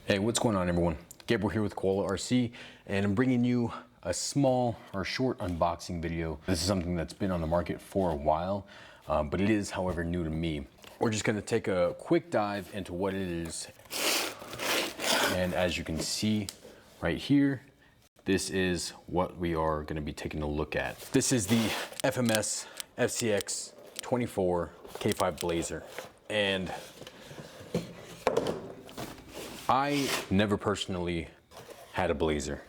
Hey, what's going on, everyone? Gabriel here with Koala RC, and I'm bringing you a small or short unboxing video. This is something that's been on the market for a while, but it is, however, new to me. We're just going to take a quick dive into what it is. And as you can see right here, this is what we are going to be taking a look at. This is the FMS FCX24 K5 Blazer. And I never personally had a Blazer.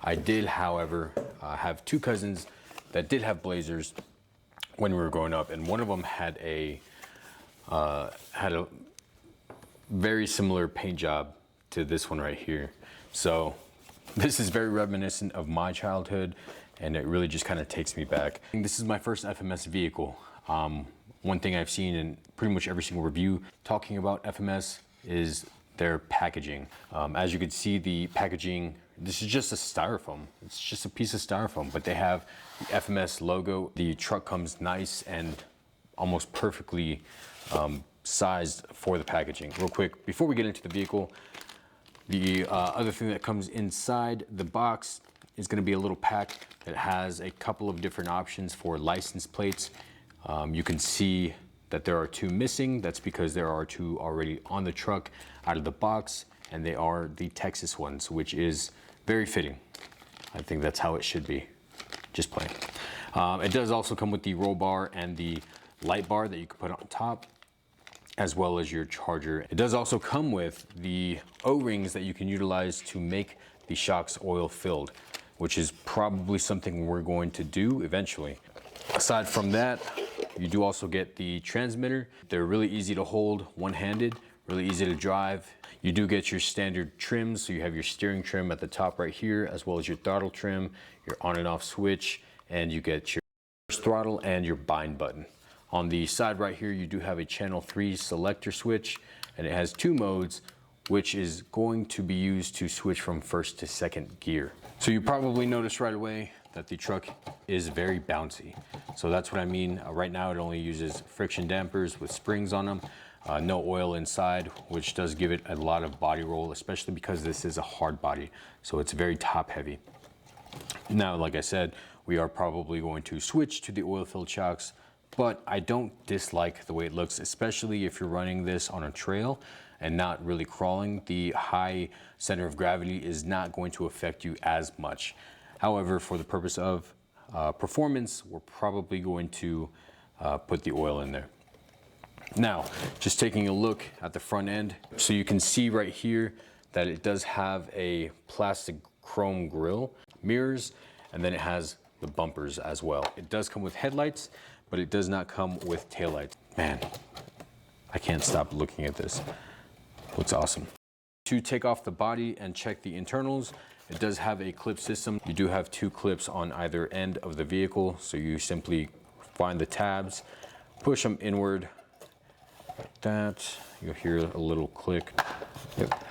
I did, however, have two cousins that did have Blazers when we were growing up, and one of them had a very similar paint job to this one right here. So this is very reminiscent of my childhood, and it really just kind of takes me back. This is my first FMS vehicle. One thing I've seen in pretty much every single review talking about FMS is their packaging. As you can see, the packaging, this is just a styrofoam. It's just a piece of styrofoam, but they have the FMS logo. The truck comes nice and almost perfectly sized for the packaging. Real quick, before we get into the vehicle, the other thing that comes inside the box is gonna be a little pack that has a couple of different options for license plates. You can see that there are two missing. That's because there are two already on the truck out of the box, and they are the Texas ones, which is very fitting. I think that's how it should be, just plain. It does also come with the roll bar and the light bar that you can put on top, as well as your charger. It does also come with the O-rings that you can utilize to make the shocks oil filled, which is probably something we're going to do eventually. Aside from that, you do also get the transmitter. They're really easy to hold one-handed, really easy to drive. You do get your standard trims, so you have your steering trim at the top right here, as well as your throttle trim, your on and off switch, and you get your throttle and your bind button. On the side right here, you do have a channel 3 selector switch, and it has two modes, which is going to be used to switch from first to second gear. So you probably noticed right away that the truck is very bouncy. So that's what I mean. Right now it only uses friction dampers with springs on them, no oil inside, which does give it a lot of body roll, especially because this is a hard body. So it's very top heavy. Now, like I said, we are probably going to switch to the oil filled shocks, but I don't dislike the way it looks, especially if you're running this on a trail and not really crawling. The high center of gravity is not going to affect you as much. However, for the purpose of performance, we're probably going to put the oil in there. Now, just taking a look at the front end, so you can see right here that it does have a plastic chrome grille, mirrors, and then it has the bumpers as well. It does come with headlights, but it does not come with taillights. Man, I can't stop looking at this. Looks awesome. To take off the body and check the internals, it does have a clip system. You do have two clips on either end of the vehicle, so you simply find the tabs, push them inward like that. You'll hear a little click. Yep.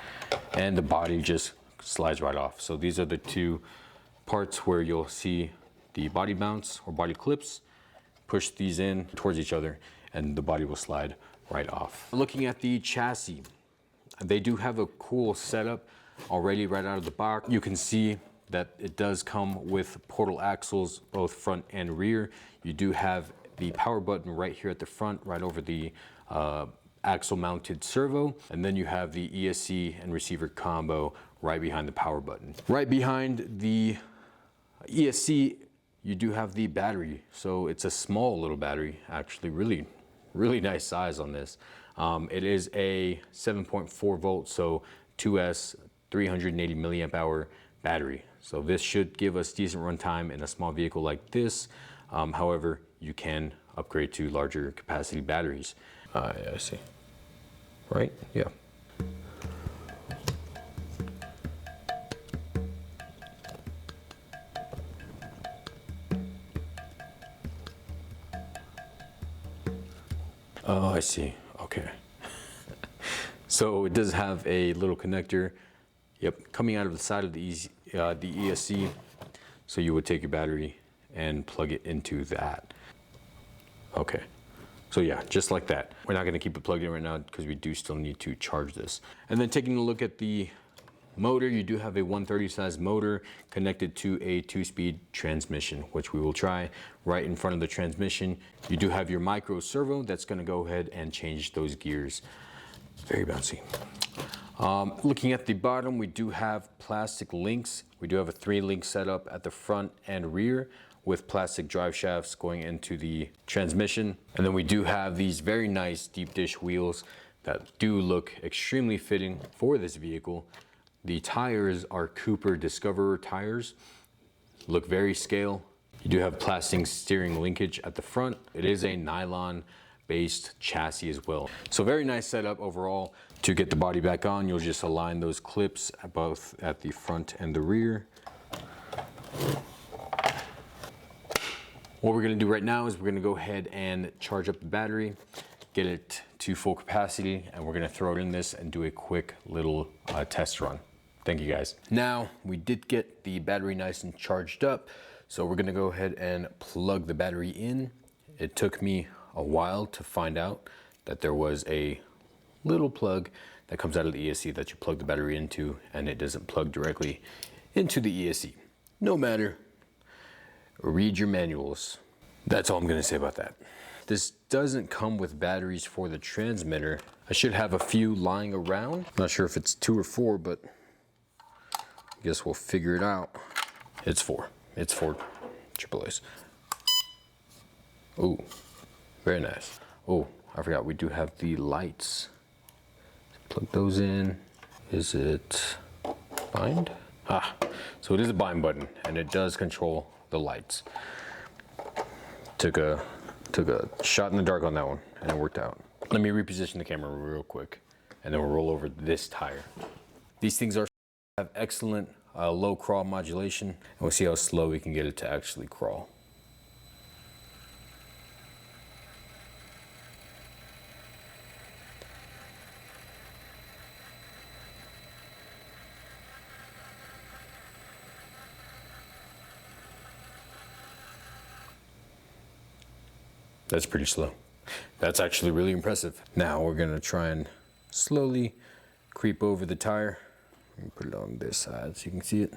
And the body just slides right off. So these are the two parts where you'll see the body mounts or body clips. Push these in towards each other and the body will slide right off. Looking at the chassis, they do have a cool setup already right out of the box. You can see that it does come with portal axles, both front and rear. You do have the power button right here at the front, right over the axle mounted servo. And then you have the ESC and receiver combo right behind the power button. Right behind the ESC, you do have the battery. So it's a small little battery, actually really nice size on this. It is a 7.4 volt, so 2S 380 milliamp hour battery. So this should give us decent runtime in a small vehicle like this. However, you can upgrade to larger capacity batteries. Yeah, I see. Right? Yeah. Oh, I see. Okay. So it does have a little connector. Yep, coming out of the side of the ESC. So you would take your battery and plug it into that. Okay. So yeah, just like that. We're not gonna keep it plugged in right now because we do still need to charge this. And then taking a look at the motor, you do have a 130 size motor connected to a 2-speed transmission, which we will try. Right in front of the transmission, you do have your micro servo that's gonna go ahead and change those gears. Very bouncy. Looking at the bottom, we do have plastic links. We do have a 3-link setup at the front and rear with plastic drive shafts going into the transmission. And then we do have these very nice deep dish wheels that do look extremely fitting for this vehicle. The tires are Cooper Discoverer tires, look very scale. You do have plastic steering linkage at the front. It is a nylon based chassis as well. So very nice setup overall. To get the body back on, you'll just align those clips both at the front and the rear. What we're gonna do right now is we're gonna go ahead and charge up the battery, get it to full capacity, and we're gonna throw it in this and do a quick little test run. Thank you guys. Now, we did get the battery nice and charged up, so we're gonna go ahead and plug the battery in. It took me a while to find out that there was a little plug that comes out of the ESC that you plug the battery into, and it doesn't plug directly into the ESC. No matter, read your manuals. That's all I'm gonna say about that. This doesn't come with batteries for the transmitter. I should have a few lying around. Not sure if it's 2 or 4, but I guess we'll figure it out. It's 4. It's 4 AAAs. Oh, very nice. Oh, I forgot we do have the lights. Plug those in. Is it bind? Ah, so it is a bind button, and it does control the lights. Took a shot in the dark on that one, and it worked out. Let me reposition the camera real quick, and then we'll roll over this tire. These things have excellent low crawl modulation, and we'll see how slow we can get it to actually crawl. That's pretty slow. That's actually really impressive. Now we're gonna try and slowly creep over the tire. And put it on this side so you can see it.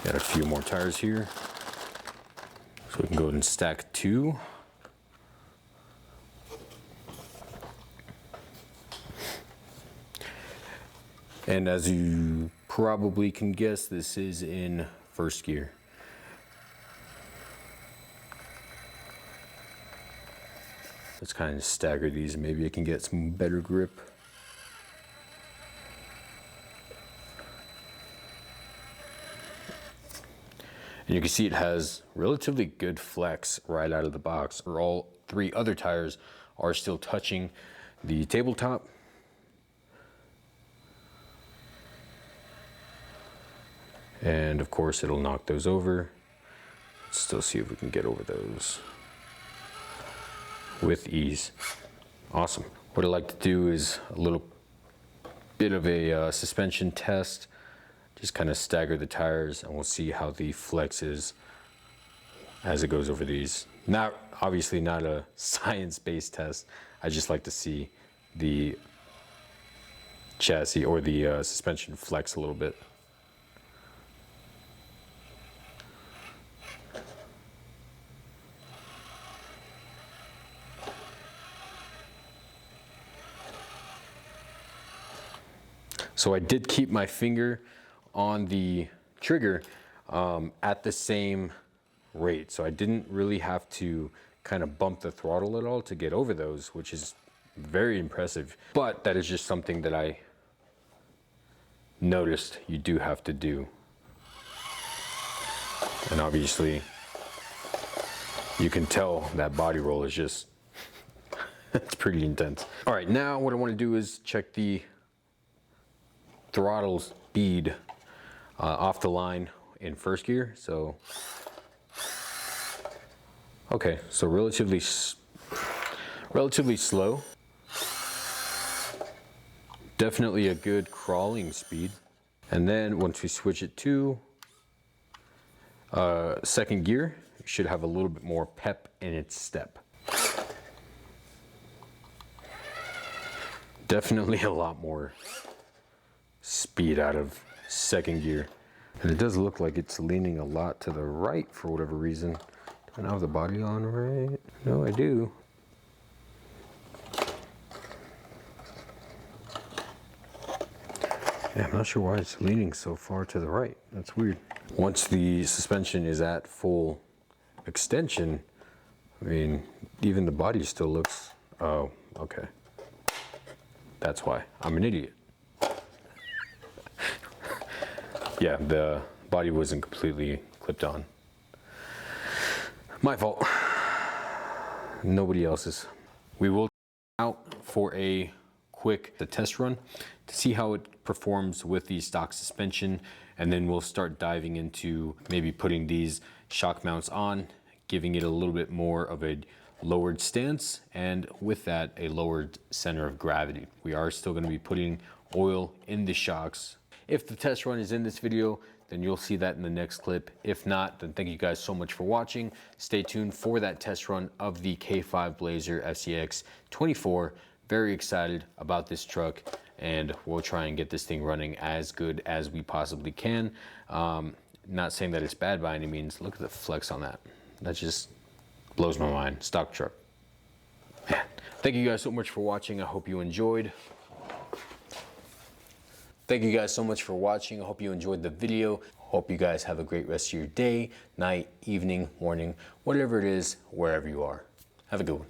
Got a few more tires here. So we can go ahead and stack 2. And as you probably can guess, this is in first gear. Let's kind of stagger these, and maybe I can get some better grip. And you can see it has relatively good flex right out of the box. All 3 other tires are still touching the tabletop. And of course it'll knock those over. Let's still see if we can get over those with ease. Awesome. What I like to do is a little bit of a suspension test. Just kind of stagger the tires, and we'll see how the flex is as it goes over these. Obviously not a science-based test. I just like to see the chassis or the suspension flex a little bit. So I did keep my finger on the trigger at the same rate. So I didn't really have to kind of bump the throttle at all to get over those, which is very impressive. But that is just something that I noticed you do have to do. And obviously you can tell that body roll is just, it's pretty intense. All right, now what I want to do is check the throttle speed. off the line in first gear. So, okay, so relatively slow. Definitely a good crawling speed. And then once we switch it to second gear, it should have a little bit more pep in its step. Definitely a lot more speed out of second gear. And it does look like it's leaning a lot to the right for whatever reason. Do I have the body on right? No, I do. Yeah, I'm not sure why it's leaning so far to the right. That's weird. Once the suspension is at full extension, I mean, even the body still looks, oh, okay. That's why. I'm an idiot. Yeah, the body wasn't completely clipped on. My fault. Nobody else's. We will out for a quick test run to see how it performs with the stock suspension, and then we'll start diving into maybe putting these shock mounts on, giving it a little bit more of a lowered stance, and with that a lowered center of gravity. We are still going to be putting oil in the shocks. If the test run is in this video, then you'll see that in the next clip. If not, then thank you guys so much for watching. Stay tuned for that test run of the K5 Blazer FCX24. Very excited about this truck, and we'll try and get this thing running as good as we possibly can. Not saying that it's bad by any means. Look at the flex on that. That just blows my mind. Stock truck. Man. Thank you guys so much for watching. I hope you enjoyed. Thank you guys so much for watching. I hope you enjoyed the video. Hope you guys have a great rest of your day, night, evening, morning, whatever it is, wherever you are. Have a good one.